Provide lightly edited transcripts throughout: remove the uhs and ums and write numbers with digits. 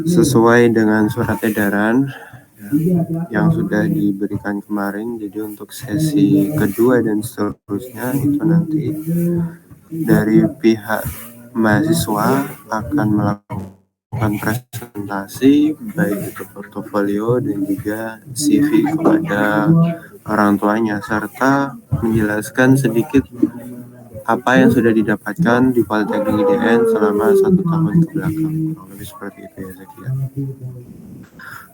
sesuai dengan surat edaran yang sudah diberikan kemarin. Jadi untuk sesi kedua dan seterusnya itu nanti dari pihak mahasiswa akan melakukan presentasi baik itu portofolio dan juga CV kepada orang tuanya serta menjelaskan sedikit apa yang sudah didapatkan di Politeknik IDN selama 1 tahun ke belakang. Kurang lebih seperti itu ya Zaki ya.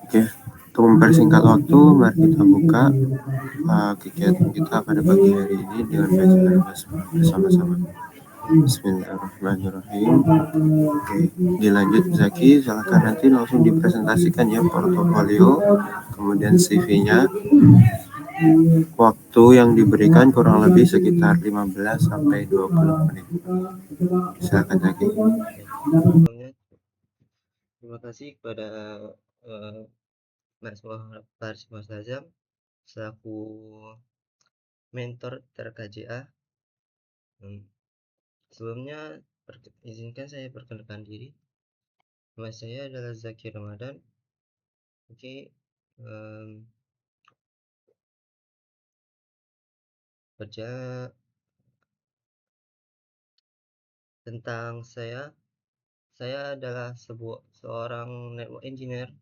Oke, untuk mempersingkat waktu, mari kita buka kegiatan kita pada pagi hari ini dengan bacaan basmalah bersama-sama. Bismillahirrahmanirrahim. Oke, dilanjut Zaki, silakan nanti langsung dipresentasikan ya portofolio, kemudian CV-nya. Waktu yang diberikan kurang lebih sekitar 15 sampai 20 menit. Silakan Zaki. Terima kasih kepada Mas Mustazam selaku mentor TRKJA. Sebelumnya izinkan saya perkenalkan diri. Nama saya adalah Zaki Ramadan. Oke, kerja tentang saya adalah seorang network engineer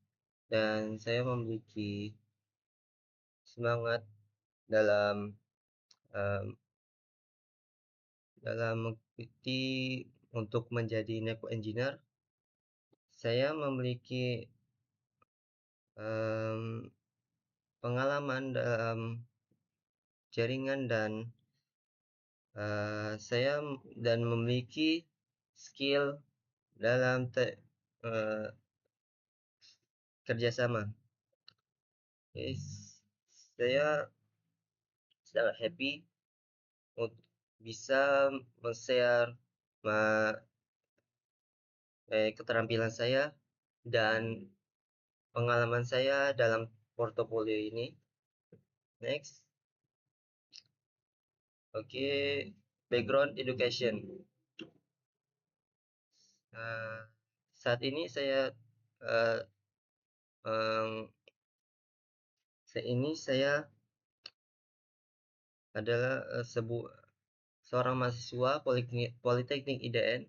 dan saya memiliki semangat dalam mengikuti untuk menjadi network engineer. Saya memiliki pengalaman dalam jaringan dan saya memiliki skill dalam kerjasama. Saya sangat happy untuk bisa men-share keterampilan saya dan pengalaman saya dalam portofolio ini. Next. Oke, background education. Saat ini saya adalah seorang mahasiswa Politeknik IDN.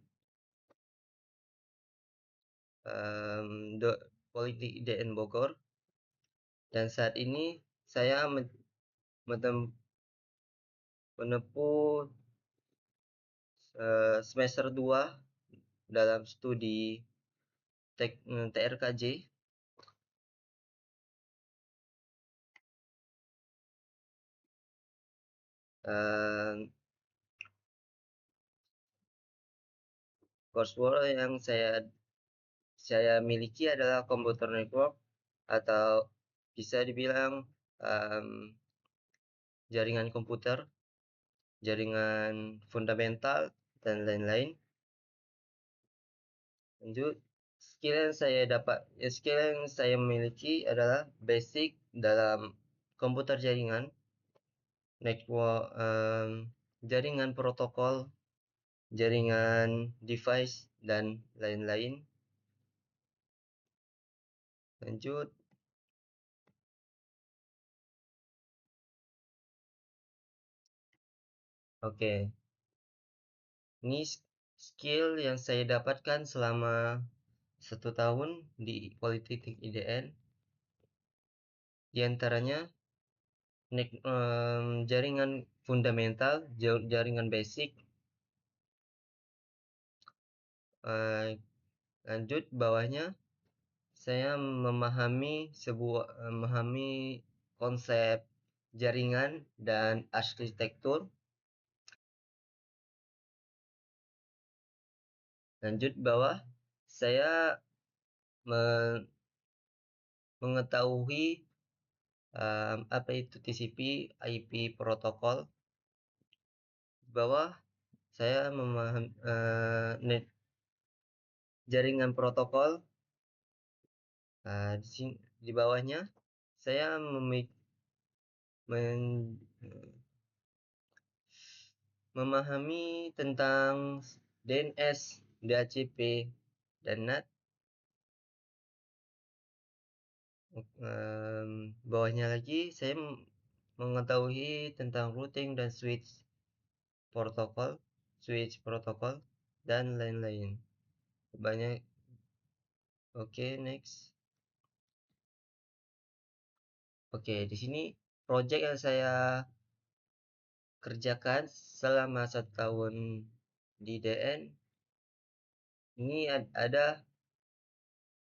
Politeknik IDN Bogor, dan saat ini saya menempuh semester 2 dalam studi TRKJ. Coursework yang saya miliki adalah computer network atau bisa dibilang jaringan komputer, jaringan fundamental, dan lain-lain. Lanjut, skill yang saya miliki adalah basic dalam komputer jaringan, network, jaringan protokol, jaringan device, dan lain-lain. Lanjut, oke. Ini skill yang saya dapatkan selama 1 tahun di Politeknik IDN. Di antaranya jaringan fundamental, jaringan basic. Lanjut, bawahnya saya memahami konsep jaringan dan arsitektur. Lanjut, bawah saya mengetahui apa itu TCP IP protokol. Di bawah saya memahami jaringan protokol. Di bawahnya saya memahami tentang DNS, DHCP, dan NAT. Bawahnya lagi saya mengetahui tentang routing dan switch protokol dan lain-lain. Banyak. Oke, next. Oke, di sini project yang saya kerjakan selama 1 tahun di DN ini ada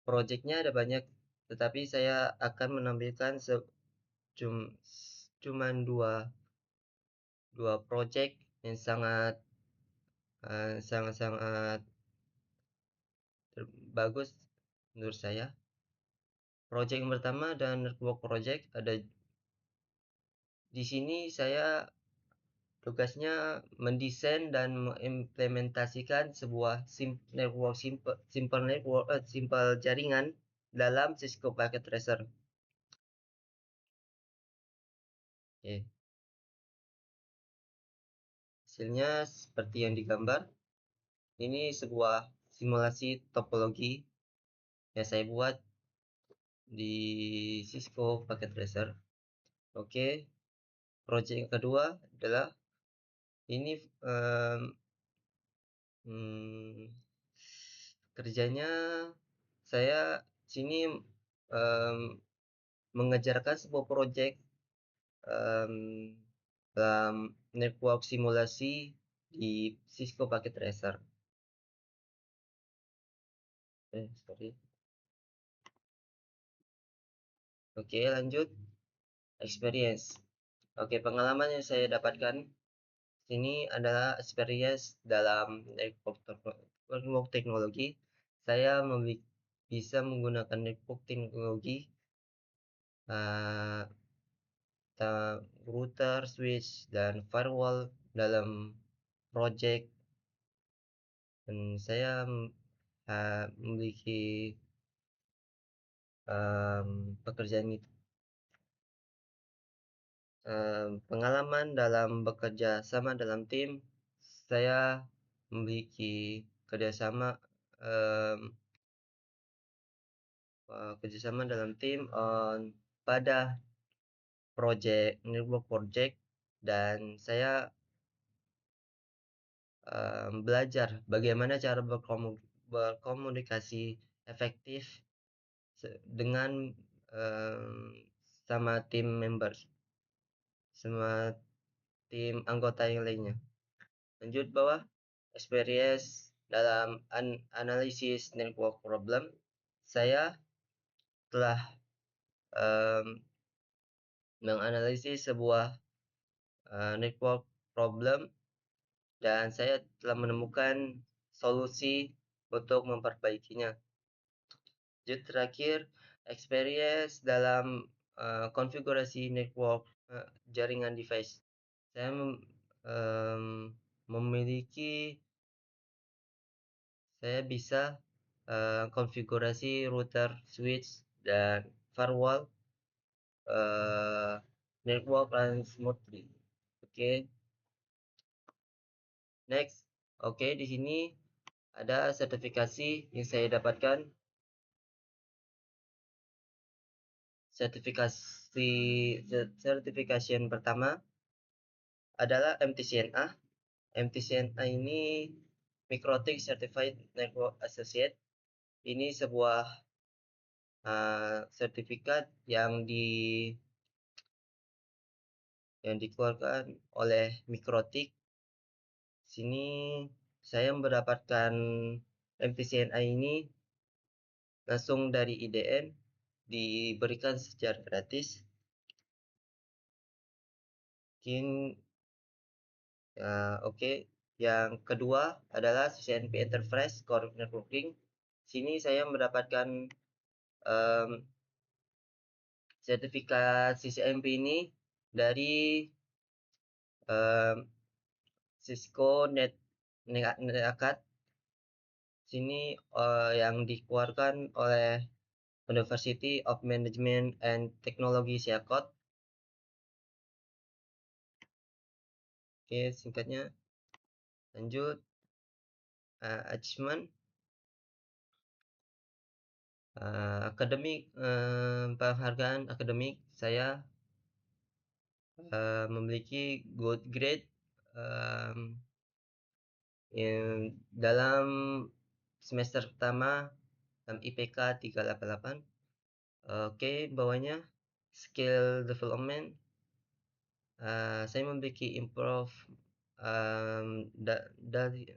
projectnya ada banyak, tetapi saya akan menampilkan cuman dua project yang sangat bagus menurut saya. Project yang pertama dan network project ada di sini. Saya tugasnya mendesain dan mengimplementasikan sebuah simple jaringan dalam Cisco Packet Tracer. Oke. Hasilnya seperti yang digambar. Ini sebuah simulasi topologi yang saya buat di Cisco Packet Tracer. Oke, project yang kedua adalah ini kerjanya saya sini mengejarkan sebuah project dalam network simulasi di Cisco Packet Tracer. Sorry. Oke, lanjut. Experience. Oke, pengalaman yang saya dapatkan ini adalah experience dalam network teknologi. Saya bisa menggunakan network teknologi router, switch, dan firewall dalam project, dan saya memiliki pekerjaan itu. Pengalaman dalam bekerja sama dalam tim, saya memiliki kerjasama dalam tim pada network project, dan saya belajar bagaimana cara berkomunikasi efektif dengan sama tim anggota yang lainnya. Lanjut bawah, experience dalam analisis network problem. Saya telah menganalisis sebuah network problem, dan saya telah menemukan solusi untuk memperbaikinya. Lanjut terakhir, experience dalam konfigurasi network jaringan device. Saya bisa konfigurasi router, switch, dan firewall network run smoothly. Oke. Next. Oke, di sini ada sertifikasi yang saya dapatkan. Sertifikasi yang pertama adalah MTCNA. MTCNA ini MikroTik Certified Network Associate. Ini sebuah sertifikat yang dikeluarkan oleh MikroTik. Sini saya mendapatkan MTCNA ini langsung dari IDN, diberikan secara gratis. Oke. Yang kedua adalah CCNP Enterprise Core Networking. Sini saya mendapatkan sertifikat CCNP ini dari Cisco NetAcad. Sini yang dikeluarkan oleh University of Management and Technology Siakot. Oke, singkatnya. Lanjut, achievement. Akademik, penghargaan akademik saya, memiliki good grade, mmm, dalam semester pertama, IPK 388. Oke, bawahnya skill development, saya memiliki improve, dari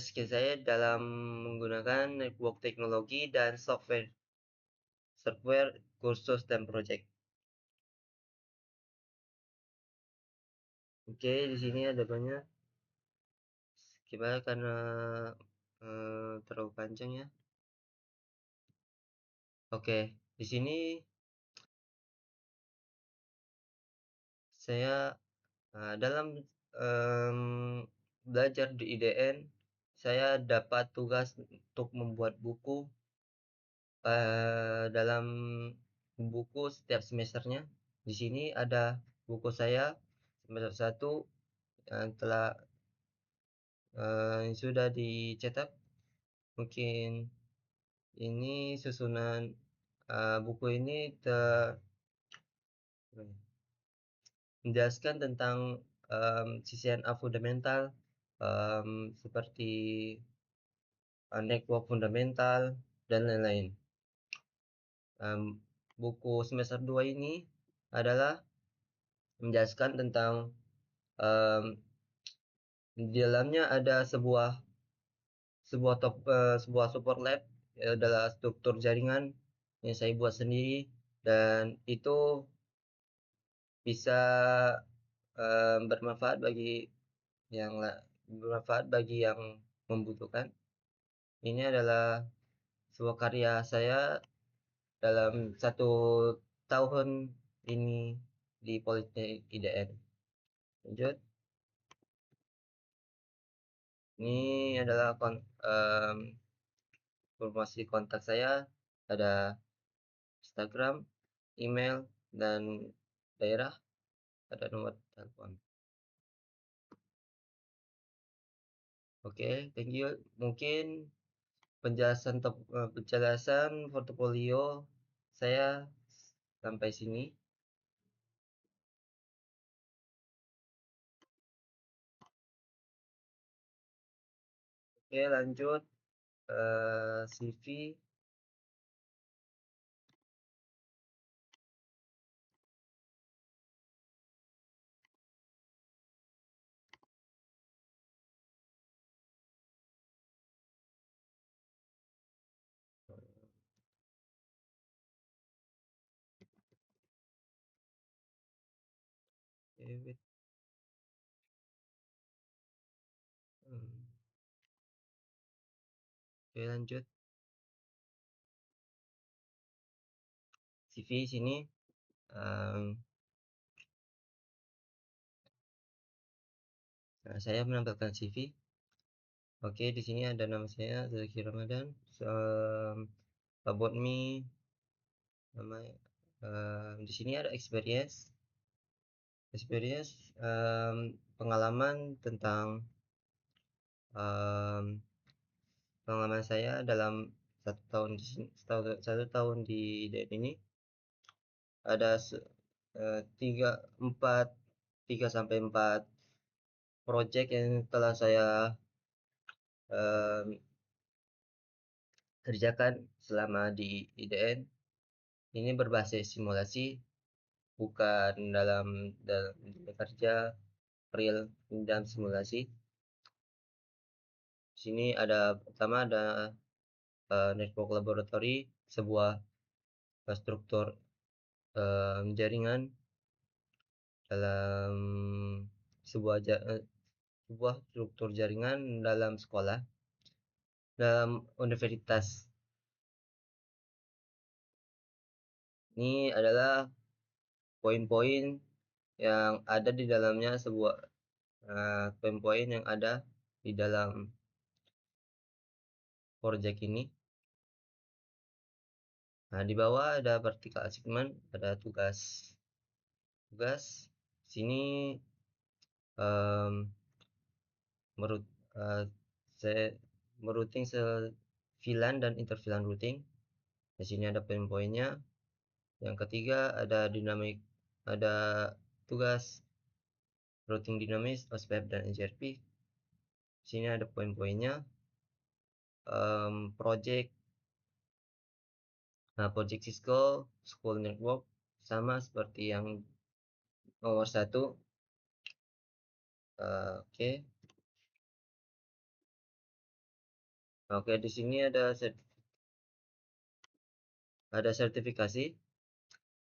skill saya dalam menggunakan network teknologi dan software, kursus dan project. Oke, di sini ada banyak. Gimana karena terlalu panjang ya. Oke, di sini saya dalam belajar di IDN, saya dapat tugas untuk membuat buku, dalam buku setiap semesternya. Di sini ada buku saya semester 1 yang sudah dicetak. Mungkin ini susunan, buku ini menjelaskan tentang, CCNA fundamental, seperti, network fundamental dan lain-lain. Buku semester 2 ini adalah menjelaskan tentang, mmm, di dalamnya ada sebuah support lab, adalah struktur jaringan yang saya buat sendiri dan itu bisa, bermanfaat bagi yang membutuhkan. Ini adalah sebuah karya saya dalam 1 tahun ini di Politeknik IDN. Lanjut, ini adalah informasi kontak saya, ada Instagram, email, dan daerah, ada nomor telepon. Oke, thank you. Mungkin penjelasan portofolio saya sampai sini. Oke, lanjut, CV. Oke, wait, oke, lanjut. CV sini, saya menampilkan CV. Oke, di sini ada nama saya Zaki Ramadan. About me, nama, di sini ada experience, pengalaman tentang, pengalaman saya dalam 1 tahun di sini, 1 tahun di IDN ini ada 3 sampai 4 project yang telah saya kerjakan selama di IDN. Ini berbasis simulasi, bukan dalam dunia kerja real, dalam simulasi. Di sini pertama ada network laboratory, sebuah struktur jaringan dalam sebuah struktur jaringan dalam sekolah, dalam universitas. Ini adalah poin-poin yang ada di dalamnya, poin-poin yang ada di dalam project ini. Nah, di bawah ada vertical achievement, ada tugas. Sini merut, saya merouting VLAN dan interVLAN routing. Di sini ada poin-poinnya. Yang ketiga ada tugas routing dinamis, OSPF dan NGRP. Di sini ada poin-poinnya. Project Cisco School Network sama seperti yang nomor 1. Oke. Oke, di sini ada sertifikasi,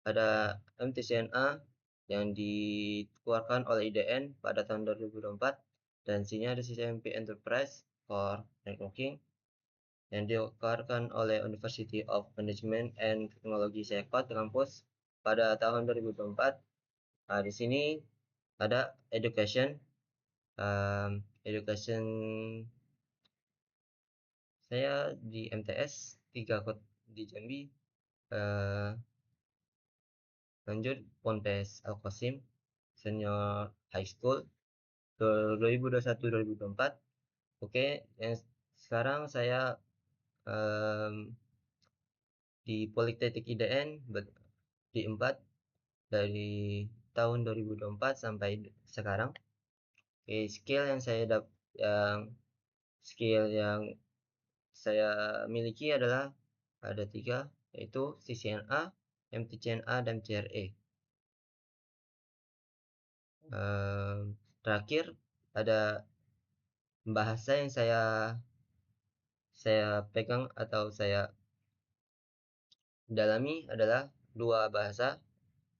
ada MTCNA yang dikeluarkan oleh IDN pada tahun 2024, dan sini ada CCNP Enterprise for Networking yang dikeluarkan oleh University of Management and Technology Sekot kampus pada tahun 2024. Di sini ada education saya di MTS 3 di Jambi, lanjut Ponpes Al Qasim Senior High School 2021-2024. Oke, yang sekarang saya di Politeknik IDN di 4 dari tahun 2024 sampai sekarang. Oke, skill yang saya miliki adalah ada 3, yaitu CCNA, MTCNA, dan CRE. Terakhir ada bahasa yang saya pegang atau saya dalami adalah 2 bahasa,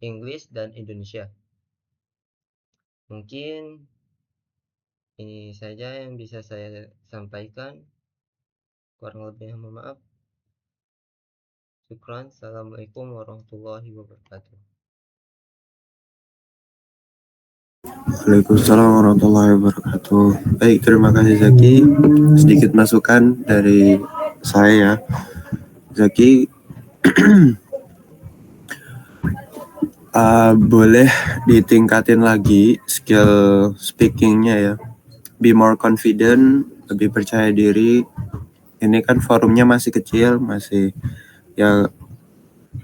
Inggris dan Indonesia. Mungkin ini saja yang bisa saya sampaikan. Kurang lebihnya mohon maaf. Syukran. Assalamualaikum warahmatullahi wabarakatuh. Waalaikumsalam warahmatullahi wabarakatuh. Baik, terima kasih Zaki. Sedikit masukan dari saya ya. Zaki boleh ditingkatin lagi skill speakingnya ya. Be more confident, lebih percaya diri. Ini kan forumnya masih kecil, masih ya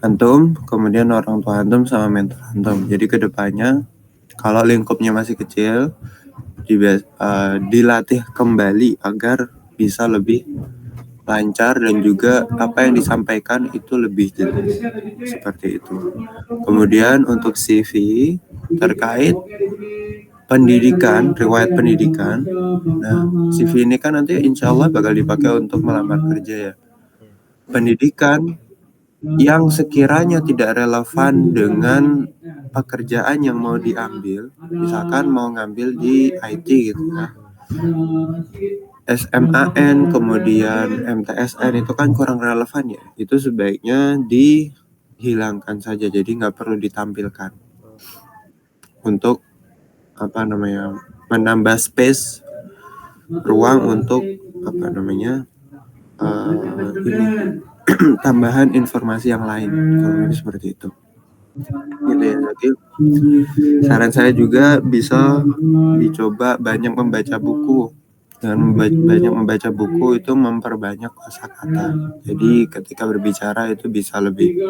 antum, kemudian orang tua antum sama mentor antum. Jadi kedepannya kalau lingkupnya masih kecil, dilatih kembali agar bisa lebih lancar dan juga apa yang disampaikan itu lebih jelas, seperti itu. Kemudian untuk CV terkait pendidikan, riwayat pendidikan. Nah, CV ini kan nanti insya Allah bakal dipakai untuk melamar kerja ya. Pendidikan yang sekiranya tidak relevan dengan pekerjaan yang mau diambil, misalkan mau ngambil di IT gitu ya, SMAN kemudian MTSN itu kan kurang relevan ya, itu sebaiknya dihilangkan saja, jadi nggak perlu ditampilkan untuk menambah space ruang untuk ini tambahan informasi yang lain, kalau seperti itu. Gitu ya. Jadi saran saya juga bisa dicoba banyak membaca buku. Dengan banyak membaca buku itu memperbanyak kosakata. Jadi ketika berbicara itu bisa lebih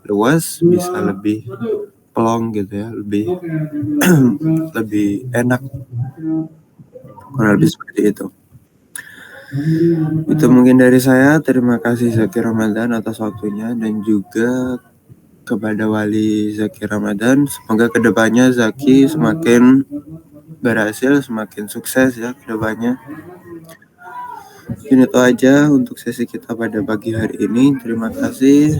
luas, bisa lebih plong gitu ya, lebih lebih enak. Kurang lebih seperti itu. Itu mungkin dari saya. Terima kasih Zaki Ramadan atas waktunya dan juga kepada Wali Zaki Ramadan. Semoga kedepannya Zaki semakin berhasil, semakin sukses ya kedepannya. Mungkin itu aja untuk sesi kita pada pagi hari ini. Terima kasih.